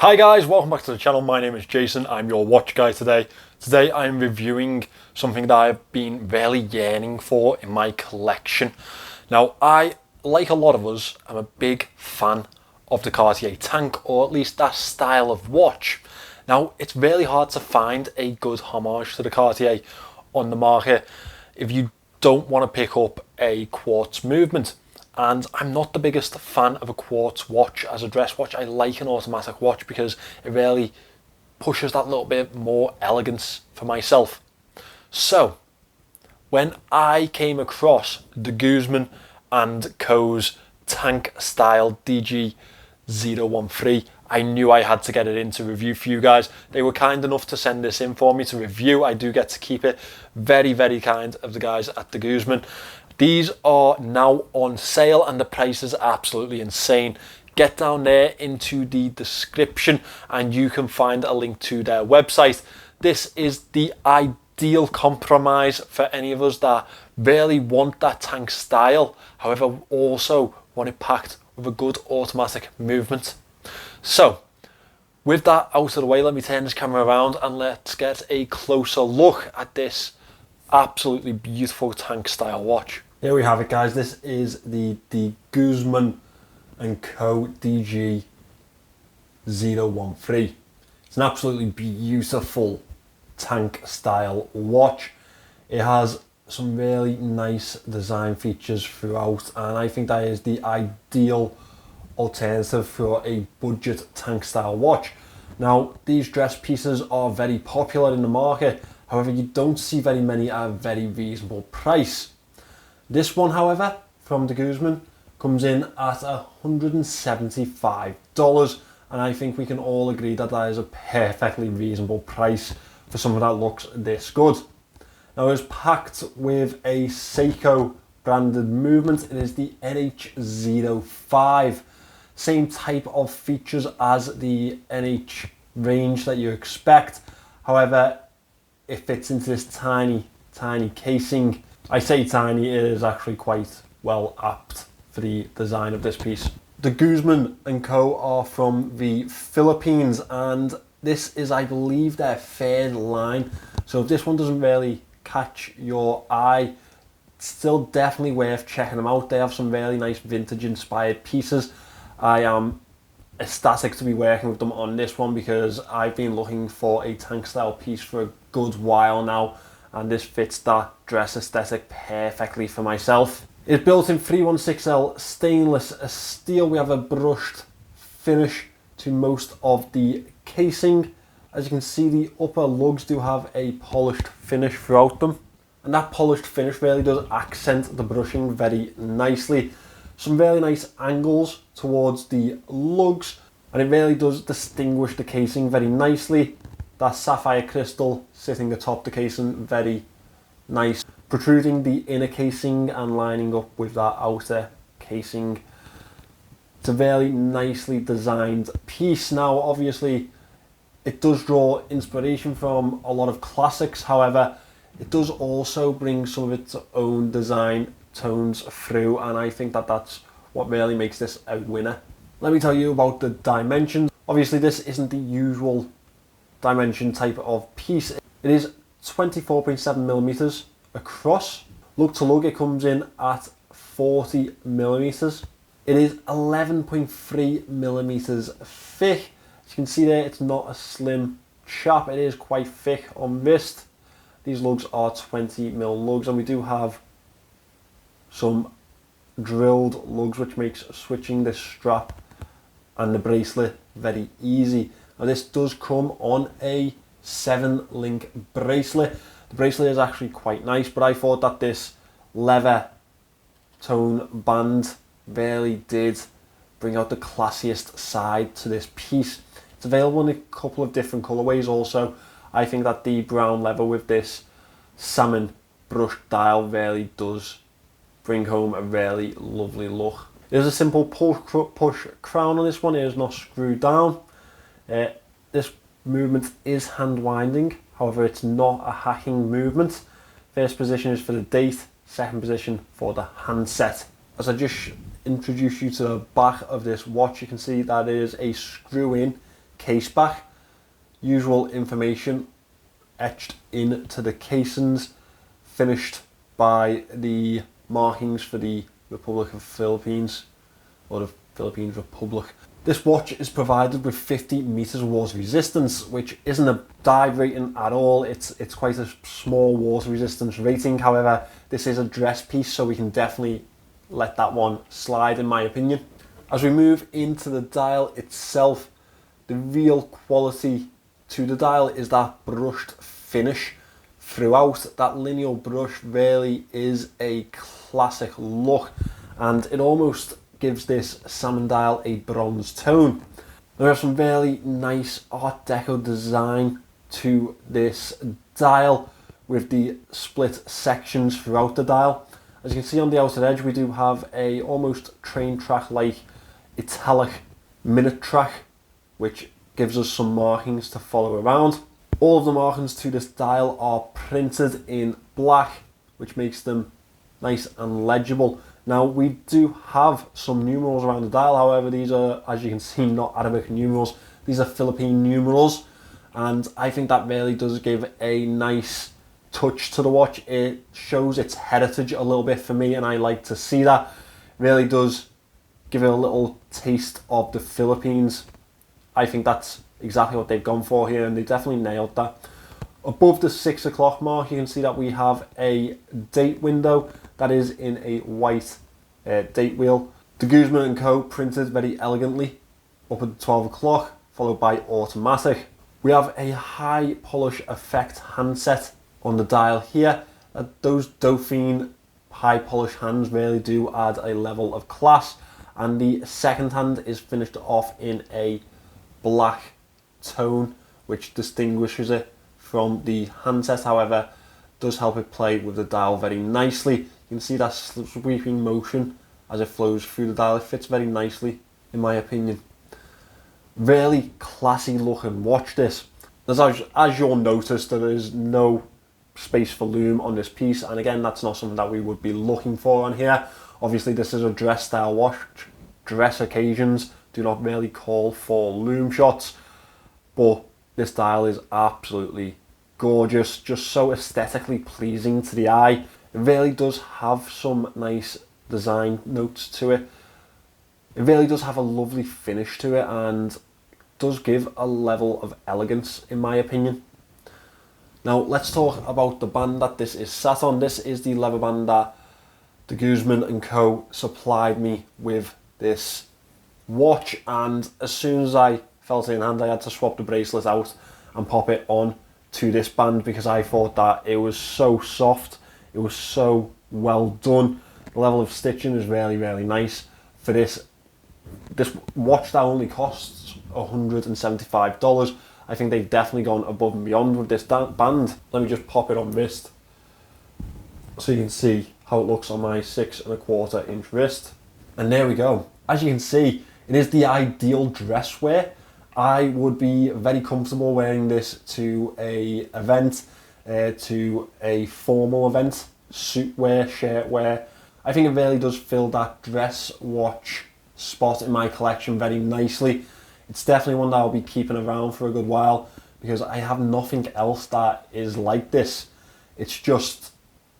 Hi guys, welcome back to the channel. My name is Jason. I'm your watch guy today. Today I'm reviewing something that I've been really yearning for in my collection. Now I, like a lot of us, am a big fan of the Cartier tank, or at least that style of watch. Now it's really hard to find a good homage to the Cartier on the market if you don't want to pick up a quartz movement. And I'm not the biggest fan of a quartz watch as a dress watch. I like an automatic watch because it really pushes that little bit more elegance for myself. So when I came across the Guzman Co's tank style DG013, I knew I had to get it into review for you guys. They were kind enough to send this in for me to review. I do get to keep it. Very, very kind of the guys at the Guzman. These are now on sale and the price is absolutely insane. Get down there into the description and you can find a link to their website. This is the ideal compromise for any of us that really want that tank style, however also want it packed with a good automatic movement. So with that out of the way, let me turn this camera around and let's get a closer look at this absolutely beautiful tank style watch. Here we have it, guys. This is the Guzman Co DG013. It's an absolutely beautiful tank style watch. It has some really nice design features throughout, and I think that is the ideal alternative for a budget tank style watch. Now, these dress pieces are very popular in the market. However, you don't see very many at a very reasonable price. This one, however, from the Guzman comes in at $175, and I think we can all agree that that is a perfectly reasonable price for something that looks this good. Now, it's packed with a Seiko branded movement. It is the NH05. Same type of features as the NH range that you expect. However, it fits into this tiny casing. I say tiny, it is actually quite well apt for the design of this piece. The Guzman Co are from the Philippines, and this is, I believe, their third line. So if this one doesn't really catch your eye, it's still definitely worth checking them out. They have some really nice vintage inspired pieces. I am ecstatic to be working with them on this one because I've been looking for a tank style piece for a good while now, and this fits that dress aesthetic perfectly for myself. It's built in 316L stainless steel. We have a brushed finish to most of the casing. As you can see, the upper lugs do have a polished finish throughout them, and that polished finish really does accent the brushing very nicely. Some really nice angles towards the lugs, and it really does distinguish the casing very nicely. That sapphire crystal sitting atop the casing, very nice. Protruding the inner casing and lining up with that outer casing. It's a very nicely designed piece. Now, obviously, it does draw inspiration from a lot of classics. However, it does also bring some of its own design tones through, and I think that that's what really makes this a winner. Let me tell you about the dimensions. Obviously, this isn't the usual dimension type of piece. It is 24.7 millimeters across. Lug to lug, it comes in at 40 millimeters. It is 11.3 millimeters thick. As you can see there, it's not a slim chap. It is quite thick on wrist. These lugs are 20 mil lugs, and we do have some drilled lugs, which makes switching this strap and the bracelet very easy. Now, this does come on a 7-link bracelet. The bracelet is actually quite nice, but I thought that this leather tone band really did bring out the classiest side to this piece. It's available in a couple of different colorways also. I think that the brown leather with this salmon brush dial really does bring home a really lovely look. There's a simple push crown on this one. It is not screwed down. This movement is hand winding, however it's not a hacking movement. First position is for the date, second position for the handset. As I just introduce you to the back of this watch, you can see that it is a screw-in case back. Usual information etched into the casings, finished by the markings for the Republic of Philippines, or the Philippines Republic. This watch is provided with 50 meters water resistance, which isn't a dive rating at all. It's quite a small water resistance rating. However, this is a dress piece, so we can definitely let that one slide, in my opinion. As we move into the dial itself, the real quality to the dial is that brushed finish throughout. That lineal brush really is a classic look, and it almost gives this salmon dial a bronze tone. There are some really nice Art Deco design to this dial with the split sections throughout the dial. As you can see on the outer edge, we do have a almost train track like italic minute track, which gives us some markings to follow around. All of the markings to this dial are printed in black, which makes them nice and legible. Now, we do have some numerals around the dial, however these are, as you can see, not Arabic numerals. These are Philippine numerals, and I think that really does give a nice touch to the watch. It shows its heritage a little bit for me, and I like to see that. It really does give it a little taste of the Philippines. I think that's exactly what they've gone for here, and they definitely nailed that. Above the 6 o'clock mark, you can see that we have a date window that is in a white date wheel. The Guzman Co printed very elegantly up at 12 o'clock, followed by automatic. We have a high polish effect handset on the dial here. Those Dauphine high polish hands really do add a level of class, and the second hand is finished off in a black tone, which distinguishes it from the handset. However, does help it play with the dial very nicely. You can see that sweeping motion as it flows through the dial. It fits very nicely, in my opinion. Really classy looking watch this. As you'll notice, there is no space for loom on this piece, and again, that's not something that we would be looking for on here. Obviously, this is a dress style watch. Dress occasions do not really call for loom shots, but this dial is absolutely gorgeous, just so aesthetically pleasing to the eye. It really does have some nice design notes to it. It really does have a lovely finish to it, and does give a level of elegance, in my opinion. Now let's talk about the band that this is sat on. This is the leather band that the Guzman Co supplied me with this watch, and as soon as I felt it in hand, I had to swap the bracelet out and pop it on to this band, because I thought that it was so soft, it was so well done. The level of stitching is really, really nice for this watch that only costs $175. I think they've definitely gone above and beyond with this band. Let me just pop it on wrist so you can see how it looks on my 6¼ inch wrist. And there we go. As you can see, it is the ideal dress wear. I would be very comfortable wearing this to a event, to a formal event, suit wear, shirt wear. I think it really does fill that dress watch spot in my collection very nicely. It's definitely one that I'll be keeping around for a good while, because I have nothing else that is like this. It's just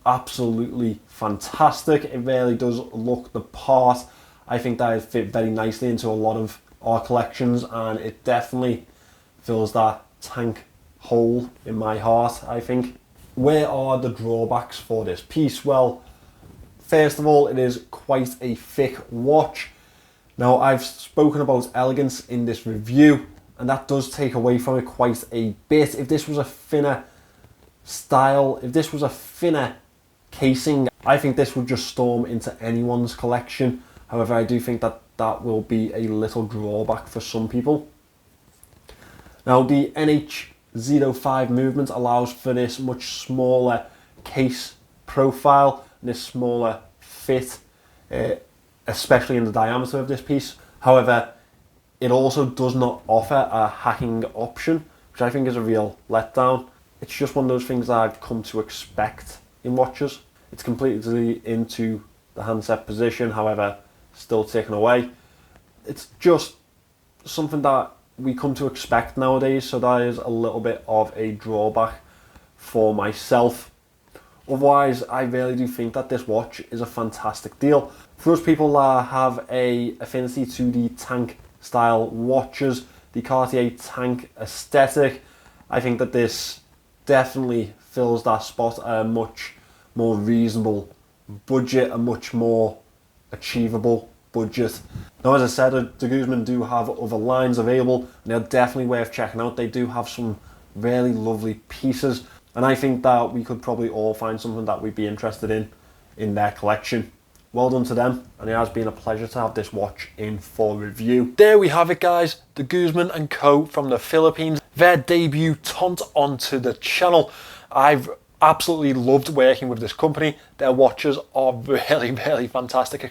absolutely fantastic. It really does look the part. I think that it fit very nicely into a lot of our collections, and it definitely fills that tank hole in my heart, I think. Where are the drawbacks for this piece? Well, first of all, it is quite a thick watch. Now, I've spoken about elegance in this review, and that does take away from it quite a bit. If this was a thinner style, if this was a thinner casing, I think this would just storm into anyone's collection. However, I do think that that will be a little drawback for some people. Now, the DG013 movement allows for this much smaller case profile, and this smaller fit, especially in the diameter of this piece. However, it also does not offer a hacking option, which I think is a real letdown. It's just one of those things that I've come to expect in watches. It's completely into the handset position, however, still taken away. It's just something that we come to expect nowadays, so that is a little bit of a drawback for myself. Otherwise, I really do think that this watch is a fantastic deal. For those people that have a affinity to the tank style watches, the Cartier tank aesthetic, I think that this definitely fills that spot at a much more reasonable budget, a much more achievable budget. Now, as I said, the Guzman do have other lines available, and they're definitely worth checking out. They do have some really lovely pieces, and I think that we could probably all find something that we'd be interested in their collection. Well done to them, and it has been a pleasure to have this watch in for review. There we have it, guys, the Guzman Co from the Philippines, their debutante onto the channel. I've absolutely loved working with this company. Their watches are really, really fantastic,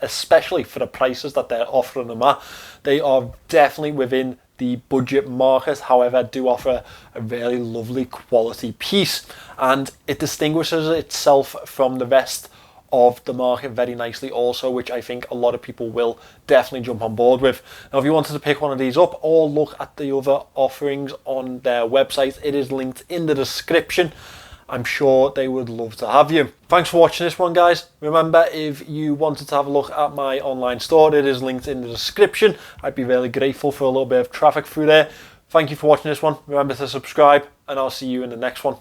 especially for the prices that they're offering them at. They are definitely within the budget market, however, do offer a really lovely quality piece, and it distinguishes itself from the rest of the market very nicely also, which I think a lot of people will definitely jump on board with. Now, if you wanted to pick one of these up or look at the other offerings on their website, it is linked in the description. I'm sure they would love to have you. Thanks for watching this one, guys. Remember, if you wanted to have a look at my online store, it is linked in the description. I'd be really grateful for a little bit of traffic through there. Thank you for watching this one. Remember to subscribe, and I'll see you in the next one.